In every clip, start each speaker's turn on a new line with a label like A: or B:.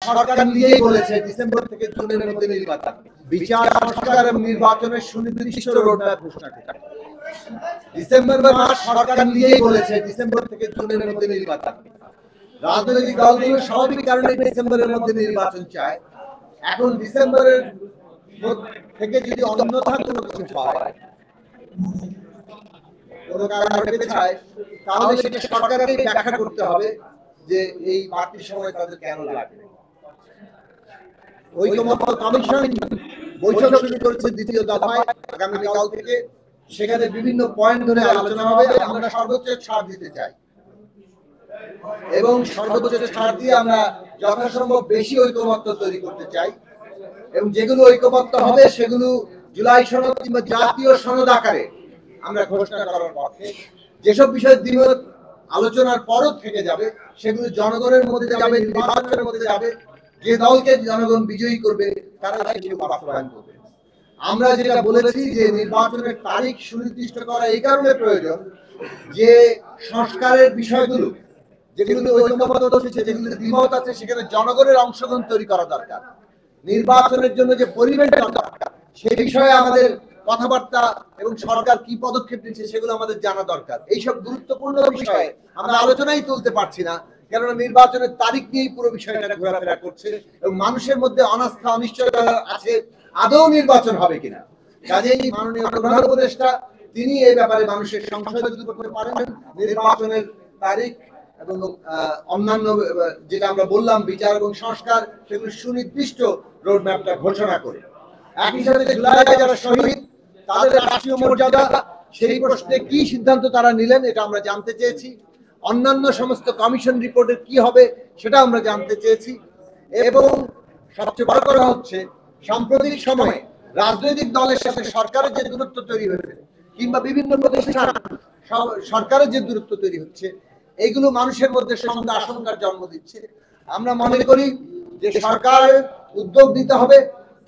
A: সরকার নিজেই বলেছে ডিসেম্বর থেকে জুনের মধ্যে নির্বাচন, বিচার সংস্কার এবং নির্বাচনের সুনির্দিষ্ট রোডম্যাপ ঘোষণা করতে। ডিসেম্বর মাস সরকার নিজেই বলেছে ডিসেম্বর থেকে জুনের মধ্যে নির্বাচন। রাজনৈতিক দলগুলো স্বাভাবিক কারণে ডিসেম্বরের মধ্যে নির্বাচন চায়। এখন ডিসেম্বরের থেকে যদি অন্যথা কোনো কিছু হয়, কোনো কারণে পেতে চায়, তাহলে সেটা সরকারকেই ব্যাখ্যা করতে হবে যে এই বাড়তি সময় তাদের কেন লাগবে। ঐকমত্য কমিশন বৈঠক শুরু করেছে দ্বিতীয় দফায় আগামীকাল থেকে। সেখানে বিভিন্ন পয়েন্ট ধরে আলোচনা হবে। আমরা সর্বোচ্চ ছাড় দিতে চাই এবং সর্বোচ্চ ছাড় দিয়ে আমরা যথাসম্ভব বেশি ঐকমত্য তৈরি করতে চাই এবং যেগুলো ঐকমত্য হবে সেগুলো জুলাই সনদ কিংবা জাতীয় সনদ আকারে আমরা ঘোষণা করার পক্ষে। যেসব বিষয়ে দ্বিমত আলোচনার পরও থেকে যাবে সেগুলো জনগণের মধ্যে যাবে, নির্বাচনের মধ্যে যাবে। যে দলকে জনগণ বিজয়ী করবে তারা সেগুলো বাস্তবায়ন করবে। আমরা যেটা বলেছি যে নির্বাচনের তারিখ সুনির্দিষ্ট করা এই কারণে প্রয়োজন যে সংস্কারের বিষয়গুলো যেগুলো ঐকমত্য হচ্ছে, যেগুলো দ্বিমত আছে, সেখানে জনগণের অংশগ্রহণ তৈরি করা দরকার। নির্বাচনের জন্য যে পরিবেশ দরকার সেই বিষয়ে আমাদের কথাবার্তা এবং সরকার কি পদক্ষেপ নিচ্ছে সেগুলো আমাদের জানা দরকার। এইসব গুরুত্বপূর্ণ বিষয়ে আমরা আলোচনাই তুলতে পারছি না, কেননা নির্বাচনের তারিখ নিয়েই পুরো বিষয়টা ঘোরাফেরা করছে এবং মানুষের মধ্যে অনাস্থা অনিশ্চয়তা আছে আদৌ নির্বাচন হবে কিনা। কাজেই মাননীয় প্রধান উপদেষ্টা তিনি এই ব্যাপারে মানুষের সংশয় দূর করতে পারেন। নির্বাচনের তারিখ এবং অন্যান্য যেটা আমরা বললাম বিচার এবং সংস্কার সেগুলো সুনির্দিষ্ট রোডম্যাপটা ঘোষণা করে। একই সাথে জুলাই যারা শহীদ তাদের রাষ্ট্রীয় মর্যাদা সেই প্রশ্নে কি সিদ্ধান্ত তারা নিলেন এটা আমরা জানতে চেয়েছি। অন্যান্য সমস্ত কমিশন রিপোর্টের কি হবে সেটা আমরা জানতে চেয়েছি। এবং সবচেয়ে বড় কথা হচ্ছে সাম্প্রতিক সময়ে রাজনৈতিক দলের সাথে সরকারের যে দূরত্ব তৈরি হয়েছে কিংবা বিভিন্ন প্রতিষ্ঠান সরকারের যে দূরত্ব তৈরি হচ্ছে এইগুলো মানুষের মধ্যে সন্দেহ আশঙ্কার জন্ম দিচ্ছে। আমরা মনে করি যে সরকার উদ্যোগ নিতে হবে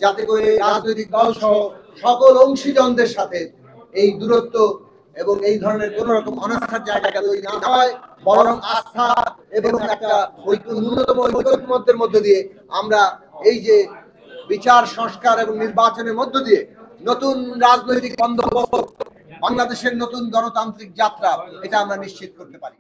A: যাতে করে রাজনৈতিক দল সহ সকল অংশীজনদের সাথে এই দূরত্ব এবং এই ধরনের কোন রকম অনাস্থার জায়গাটা তৈরি না হয়, বরং আস্থা এবং একটা ন্যূনতম ঐকমত্যের মধ্য দিয়ে আমরা এই যে বিচার সংস্কার এবং নির্বাচনের মধ্য দিয়ে নতুন রাজনৈতিক বন্দোবস্ত, বাংলাদেশের নতুন গণতান্ত্রিক যাত্রা এটা আমরা নিশ্চিত করতে পারি।